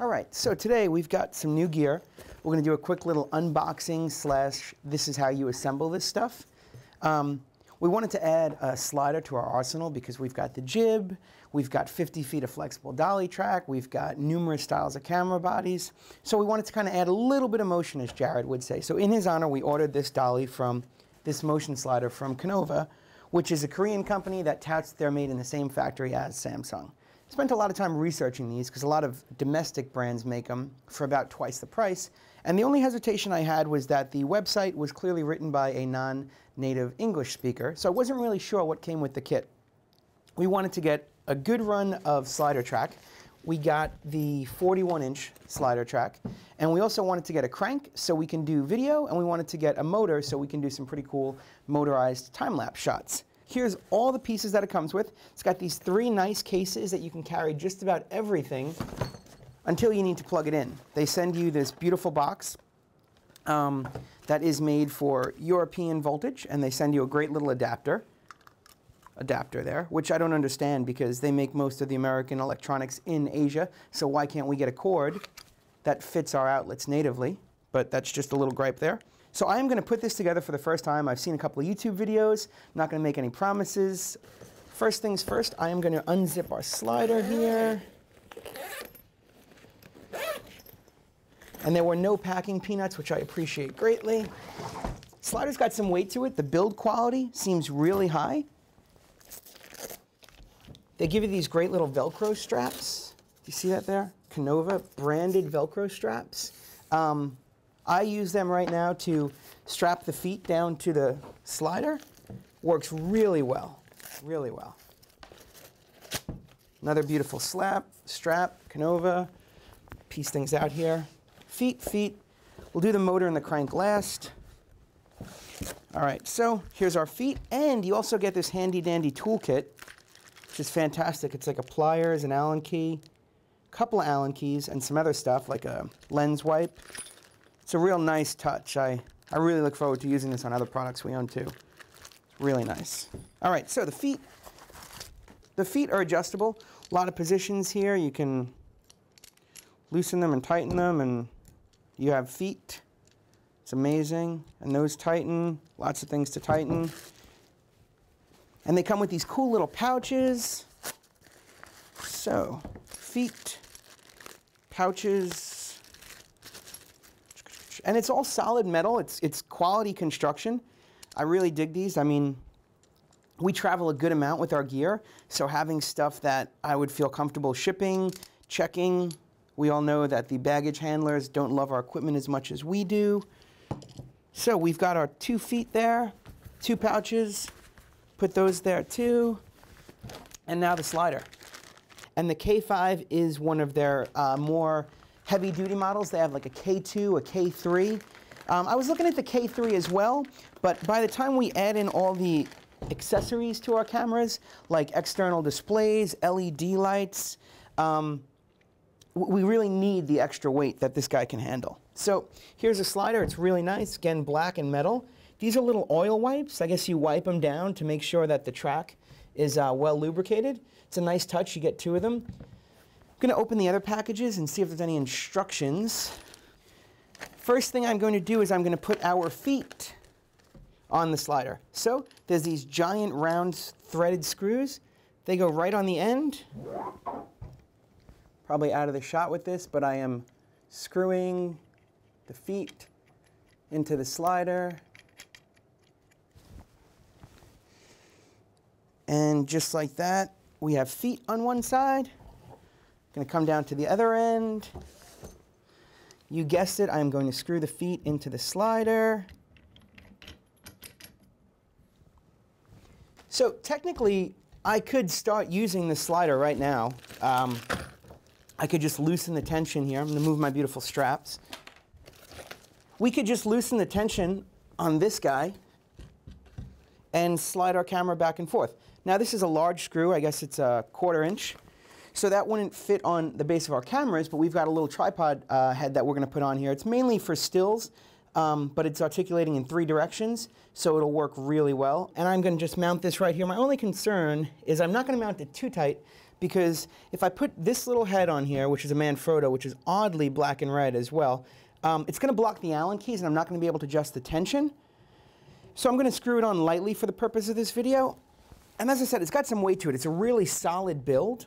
All right, so today we've got some new gear. We're going to do a quick little unboxing slash this is how you assemble this stuff. We wanted to add a slider to our arsenal because we've got the jib, we've got 50 feet of flexible dolly track, we've got numerous styles of camera bodies. So we wanted to kind of add a little bit of motion, as Jared would say. So in his honor, we ordered this dolly from this motion slider from KONOVA, which is a Korean company that touts they're made in the same factory as Samsung. Spent a lot of time researching these because a lot of domestic brands make them for about twice the price. And the only hesitation I had was that the website was clearly written by a non-native English speaker, so I wasn't really sure what came with the kit. We wanted to get a good run of slider track. We got the 41-inch slider track, and we also wanted to get a crank so we can do video, and we wanted to get a motor so we can do some pretty cool motorized time-lapse shots. Here's all the pieces that it comes with. It's got these 3 nice cases that you can carry just about everything until you need to plug it in. They send you this beautiful box that is made for European voltage, and they send you a great little adapter there, which I don't understand because they make most of the American electronics in Asia, so why can't we get a cord that fits our outlets natively? But that's just a little gripe there. So I am going to put this together for the first time. I've seen a couple of YouTube videos. I'm not going to make any promises. First things first, I am going to unzip our slider here. And there were no packing peanuts, which I appreciate greatly. Slider's got some weight to it. The build quality seems really high. They give you these great little Velcro straps. Do you see that there? KONOVA branded Velcro straps. I use them right now to strap the feet down to the slider. Works really well, really well. Another beautiful strap, KONOVA. Piece things out here. Feet. We'll do the motor and the crank last. All right, so here's our feet, and you also get this handy dandy toolkit, which is fantastic. It's like a pliers, an Allen key, a couple of Allen keys, and some other stuff like a lens wipe. It's a real nice touch. I really look forward to using this on other products we own too. Really nice. All right, so the feet are adjustable. A lot of positions here. You can loosen them and tighten them, and you have feet. It's amazing. And those tighten. Lots of things to tighten. And they come with these cool little pouches. So, feet, pouches. And it's all solid metal. It's quality construction. I really dig these. I mean, we travel a good amount with our gear, so having stuff that I would feel comfortable shipping, checking. We all know that the baggage handlers don't love our equipment as much as we do. So we've got our 2 feet there, 2 pouches. Put those there too. And now the slider. And the K5 is one of their more heavy-duty models. They have like a K2, a K3. I was looking at the K3 as well, but by the time we add in all the accessories to our cameras, like external displays, LED lights, we really need the extra weight that this guy can handle. So here's a slider. It's really nice. Again, black and metal. These are little oil wipes. I guess you wipe them down to make sure that the track is well lubricated. It's a nice touch. You get 2 of them. I'm going to open the other packages and see if there's any instructions. First thing I'm going to do is I'm going to put our feet on the slider. So there's these giant round threaded screws. They go right on the end. Probably out of the shot with this, but I am screwing the feet into the slider. And just like that, we have feet on one side. Going to come down to the other end. You guessed it, I'm going to screw the feet into the slider. So technically, I could start using the slider right now. I could just loosen the tension here. I'm going to move my beautiful straps. We could just loosen the tension on this guy and slide our camera back and forth. Now this is a large screw. I guess it's a 1/4 inch. So that wouldn't fit on the base of our cameras, but we've got a little tripod head that we're going to put on here. It's mainly for stills, but it's articulating in 3 directions, so it'll work really well. And I'm going to just mount this right here. My only concern is I'm not going to mount it too tight because if I put this little head on here, which is a Manfrotto, which is oddly black and red as well, it's going to block the Allen keys, and I'm not going to be able to adjust the tension. So I'm going to screw it on lightly for the purpose of this video. And as I said, it's got some weight to it. It's a really solid build.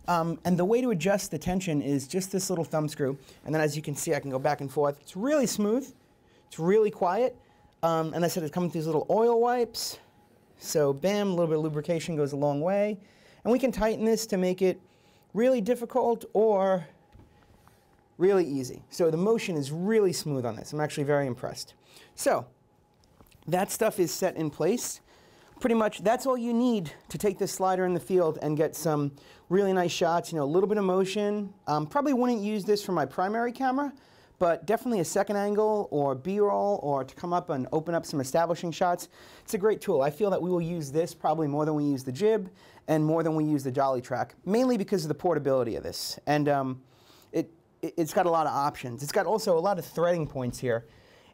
And the way to adjust the tension is just this little thumb screw. And then as you can see, I can go back and forth. It's really smooth. It's really quiet. And I said it's coming with these little oil wipes. So bam, a little bit of lubrication goes a long way. And we can tighten this to make it really difficult or really easy. So the motion is really smooth on this. I'm actually very impressed. So that stuff is set in place. Pretty much that's all you need to take this slider in the field and get some really nice shots, you know, a little bit of motion. Probably wouldn't use this for my primary camera, but definitely a second angle or B-roll or to come up and open up some establishing shots. It's a great tool. I feel that we will use this probably more than we use the jib and more than we use the Jolly Track, mainly because of the portability of this. And it's got a lot of options. It's got also a lot of threading points here.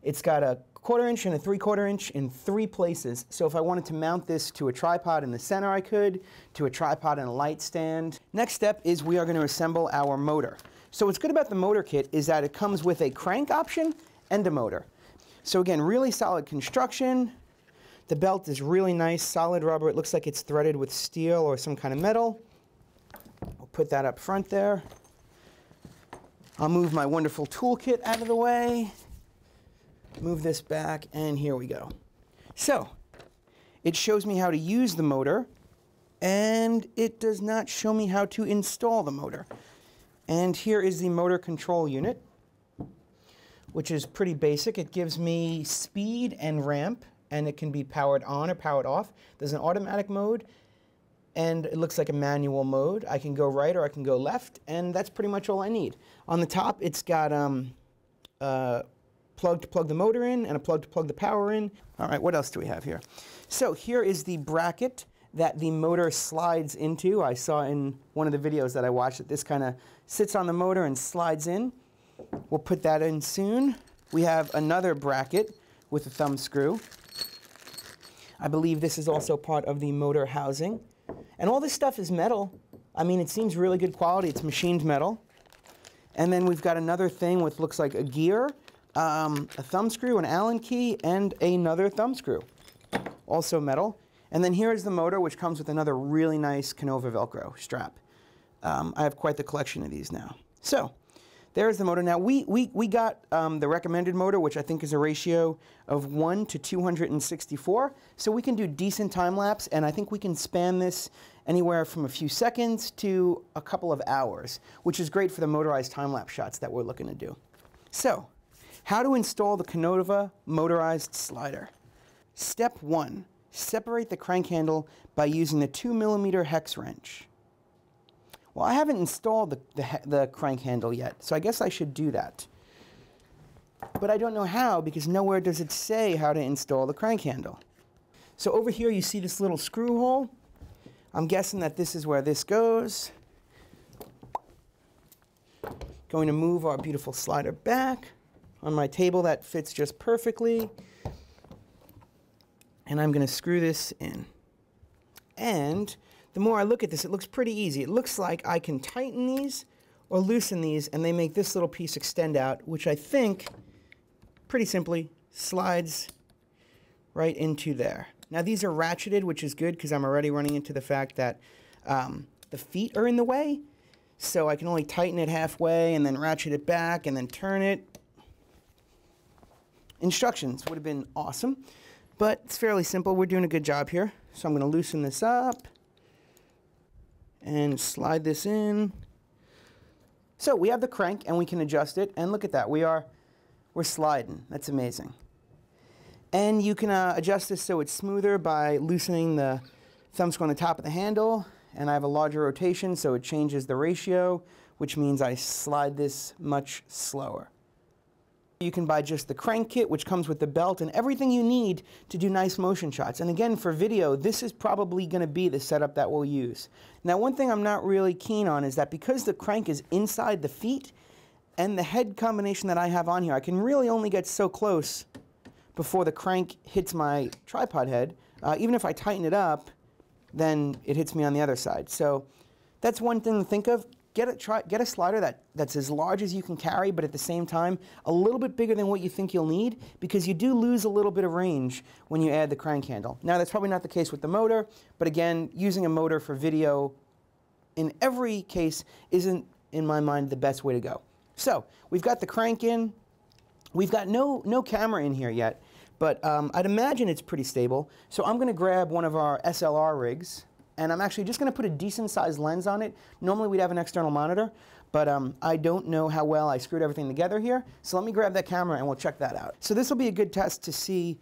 It's got a 1/4 inch and a 3/4 inch in 3 places. So if I wanted to mount this to a tripod in the center, I could, to a tripod and a light stand. Next step is we are going to assemble our motor. So what's good about the motor kit is that it comes with a crank option and a motor. So again, really solid construction. The belt is really nice, solid rubber. It looks like it's threaded with steel or some kind of metal. I'll put that up front there. I'll move my wonderful toolkit out of the way. Move this back, and here we go. So it shows me how to use the motor, and it does not show me how to install the motor. And here is the motor control unit, which is pretty basic. It gives me speed and ramp, and it can be powered on or powered off. There's an automatic mode, and it looks like a manual mode. I can go right or I can go left, and that's pretty much all I need. On the top, it's got plug to plug the motor in and a plug to plug the power in. All right, what else do we have here? So here is the bracket that the motor slides into. I saw in one of the videos that I watched that this kind of sits on the motor and slides in. We'll put that in soon. We have another bracket with a thumb screw. I believe this is also part of the motor housing. And all this stuff is metal. I mean, it seems really good quality. It's machined metal. And then we've got another thing with looks like a gear, a thumb screw, an Allen key, and another thumb screw, also metal. And then here is the motor, which comes with another really nice KONOVA Velcro strap. I have quite the collection of these now. So there's the motor. Now we got the recommended motor, which I think is a ratio of 1 to 264. So we can do decent time lapse, and I think we can span this anywhere from a few seconds to a couple of hours, which is great for the motorized time lapse shots that we're looking to do. So how to install the KONOVA motorized slider. Step 1, separate the crank handle by using the 2mm hex wrench. Well, I haven't installed the crank handle yet, so I guess I should do that. But I don't know how, because nowhere does it say how to install the crank handle. So over here you see this little screw hole. I'm guessing that this is where this goes. Going to move our beautiful slider back. On my table, that fits just perfectly. And I'm going to screw this in. And the more I look at this, it looks pretty easy. It looks like I can tighten these or loosen these, and they make this little piece extend out, which I think, pretty simply, slides right into there. Now, these are ratcheted, which is good because I'm already running into the fact that the feet are in the way. So I can only tighten it halfway and then ratchet it back and then turn it. Instructions would have been awesome, but it's fairly simple. We're doing a good job here. So I'm going to loosen this up and slide this in. So we have the crank and we can adjust it, and look at that, we're sliding. That's amazing. And you can adjust this so it's smoother by loosening the thumb screw on the top of the handle, and I have a larger rotation so it changes the ratio, which means I slide this much slower. You can buy just the crank kit, which comes with the belt and everything you need to do nice motion shots. And again, for video, this is probably going to be the setup that we'll use. Now, one thing I'm not really keen on is that because the crank is inside the feet and the head combination that I have on here, I can really only get so close before the crank hits my tripod head. Even if I tighten it up, then it hits me on the other side. So that's one thing to think of. Get a slider that's as large as you can carry, but at the same time, a little bit bigger than what you think you'll need, because you do lose a little bit of range when you add the crank handle. Now, that's probably not the case with the motor, but again, using a motor for video in every case isn't, in my mind, the best way to go. So, we've got the crank in. We've got no camera in here yet, but I'd imagine it's pretty stable. So I'm going to grab one of our SLR rigs, and I'm actually just going to put a decent-sized lens on it. Normally we'd have an external monitor, but I don't know how well I screwed everything together here. So let me grab that camera and we'll check that out. So this will be a good test to see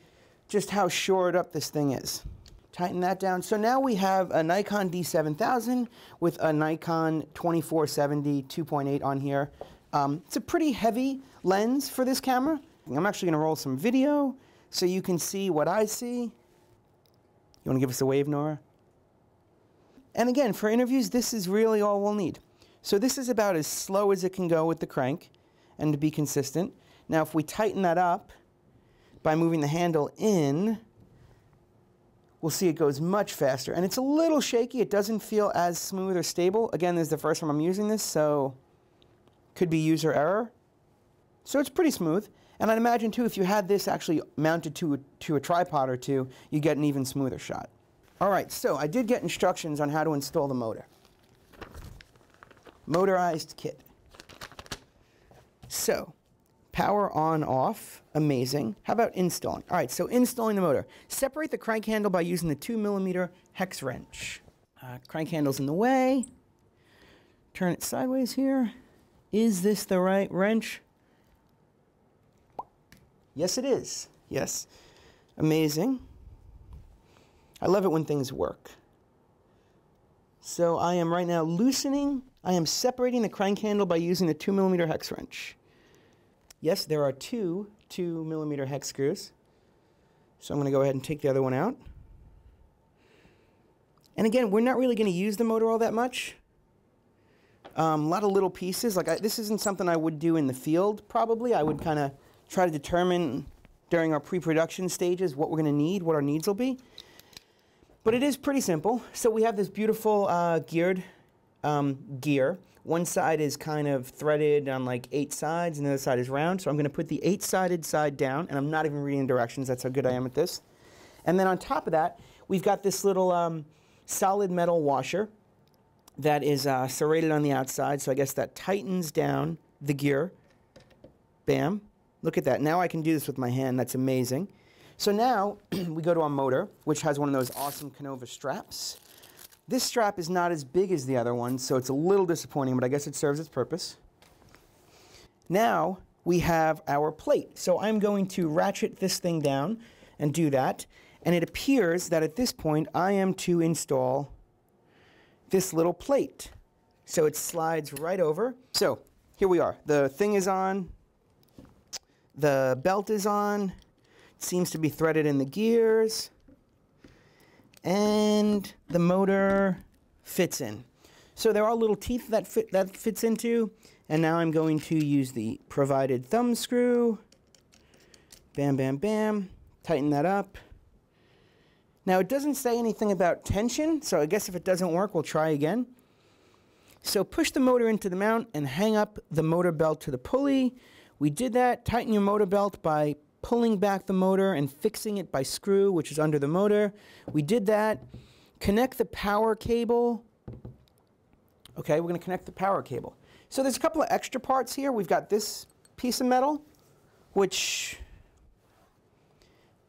just how shored up this thing is. Tighten that down. So now we have a Nikon D7000 with a Nikon 2470 2.8 on here. It's a pretty heavy lens for this camera. I'm actually going to roll some video so you can see what I see. You want to give us a wave, Nora? And again, for interviews, this is really all we'll need. So this is about as slow as it can go with the crank, and to be consistent. Now, if we tighten that up by moving the handle in, we'll see it goes much faster. And it's a little shaky. It doesn't feel as smooth or stable. Again, this is the first time I'm using this, so could be user error. So it's pretty smooth. And I'd imagine, too, if you had this actually mounted to a tripod or two, you get an even smoother shot. All right, so I did get instructions on how to install the motor. Motorized kit. So, power on, off, amazing. How about installing? All right, so installing the motor. Separate the crank handle by using the 2mm hex wrench. Crank handle's in the way. Turn it sideways here. Is this the right wrench? Yes, it is. Yes. Amazing. I love it when things work. So I am right now loosening. I am separating the crank handle by using the 2mm hex wrench. Yes, there are two 2mm hex screws. So I'm going to go ahead and take the other one out. And again, we're not really going to use the motor all that much. A lot of little pieces. This isn't something I would do in the field, probably. I would kind of try to determine during our pre-production stages what we're going to need, what our needs will be. But it is pretty simple. So we have this beautiful geared gear. One side is kind of threaded on like 8 sides, and the other side is round. So I'm going to put the 8-sided side down, and I'm not even reading directions. That's how good I am at this. And then on top of that, we've got this little solid metal washer that is serrated on the outside. So I guess that tightens down the gear. Bam. Look at that. Now I can do this with my hand. That's amazing. So now we go to our motor, which has one of those awesome KONOVA straps. This strap is not as big as the other one, so it's a little disappointing, but I guess it serves its purpose. Now we have our plate. So I'm going to ratchet this thing down and do that. And it appears that at this point I am to install this little plate. So it slides right over. So here we are. The thing is on. The belt is on. Seems to be threaded in the gears, and the motor fits in. So there are little teeth that fits into, and now I'm going to use the provided thumb screw. Bam, bam, bam. Tighten that up. Now it doesn't say anything about tension, so I guess if it doesn't work, we'll try again. So push the motor into the mount and hang up the motor belt to the pulley. We did that. Tighten your motor belt by pulling back the motor and fixing it by screw, which is under the motor. We did that. Connect the power cable. Okay, we're going to connect the power cable. So there's a couple of extra parts here. We've got this piece of metal, which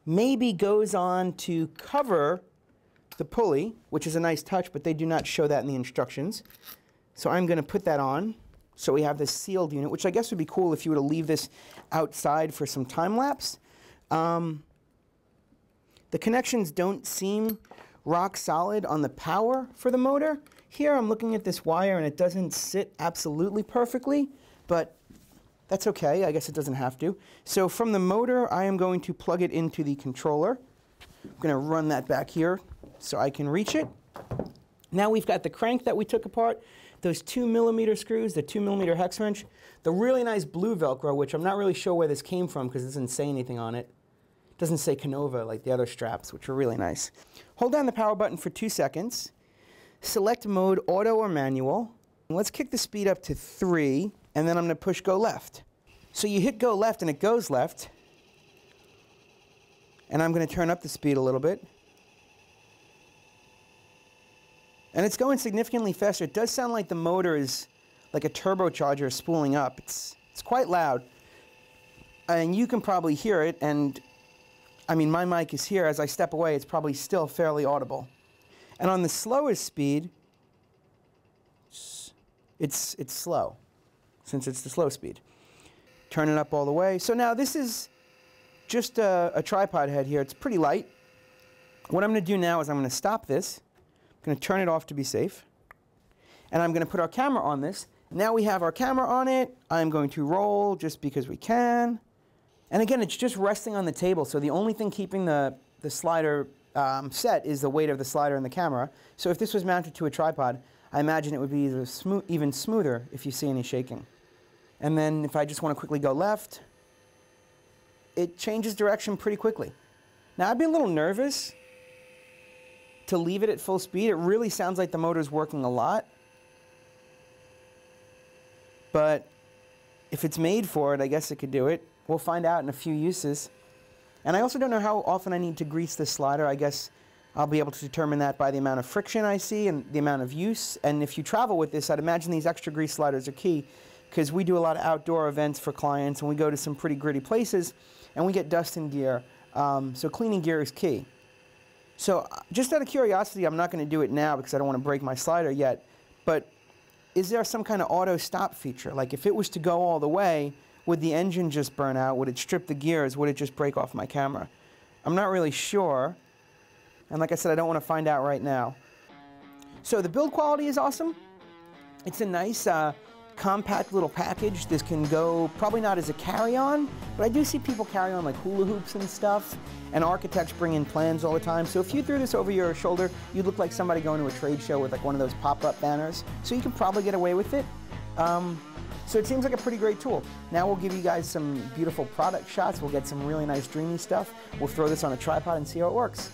maybe goes on to cover the pulley, which is a nice touch, but they do not show that in the instructions. So I'm going to put that on. So we have this sealed unit, which I guess would be cool if you were to leave this outside for some time-lapse. The connections don't seem rock solid on the power for the motor. Here I'm looking at this wire and it doesn't sit absolutely perfectly, but that's okay. I guess it doesn't have to. So from the motor, I am going to plug it into the controller. I'm going to run that back here so I can reach it. Now we've got the crank that we took apart, those 2mm screws, the 2mm hex wrench, the really nice blue Velcro, which I'm not really sure where this came from because it doesn't say anything on it. It doesn't say KONOVA like the other straps, which are really nice. Hold down the power button for 2 seconds. select mode, auto or manual. Let's kick the speed up to 3, and then I'm going to push go left. So you hit go left and it goes left. And I'm going to turn up the speed a little bit. And it's going significantly faster. It does sound like the motor is like a turbocharger spooling up. It's quite loud. And you can probably hear it, and I mean, my mic is here. As I step away, it's probably still fairly audible. And on the slowest speed, it's slow, since it's the slow speed. Turn it up all the way. So now this is just a tripod head here. It's pretty light. What I'm going to do now is I'm going to stop this. I'm going to turn it off to be safe. And I'm going to put our camera on this. Now we have our camera on it. I'm going to roll just because we can. And again, it's just resting on the table, so the only thing keeping the slider set is the weight of the slider and the camera. So if this was mounted to a tripod, I imagine it would be even smoother if you see any shaking. And then if I just want to quickly go left, it changes direction pretty quickly. Now I'd be a little nervous to leave it at full speed. It really sounds like the motor's working a lot. But if it's made for it, I guess it could do it. We'll find out in a few uses. And I also don't know how often I need to grease this slider. I guess I'll be able to determine that by the amount of friction I see and the amount of use. And if you travel with this, I'd imagine these extra grease sliders are key, because we do a lot of outdoor events for clients, and we go to some pretty gritty places, and we get dust in gear. So cleaning gear is key. So just out of curiosity, I'm not going to do it now because I don't want to break my slider yet, but is there some kind of auto stop feature? Like if it was to go all the way, would the engine just burn out? Would it strip the gears? Would it just break off my camera? I'm not really sure. And like I said, I don't want to find out right now. So the build quality is awesome. It's a nice compact little package. This can go probably not as a carry-on, but I do see people carry on like hula hoops and stuff, and architects bring in plans all the time. So if you threw this over your shoulder, you'd look like somebody going to a trade show with like one of those pop-up banners. So you can probably get away with it. So it seems like a pretty great tool. Now we'll give you guys some beautiful product shots. We'll get some really nice dreamy stuff. We'll throw this on a tripod and see how it works.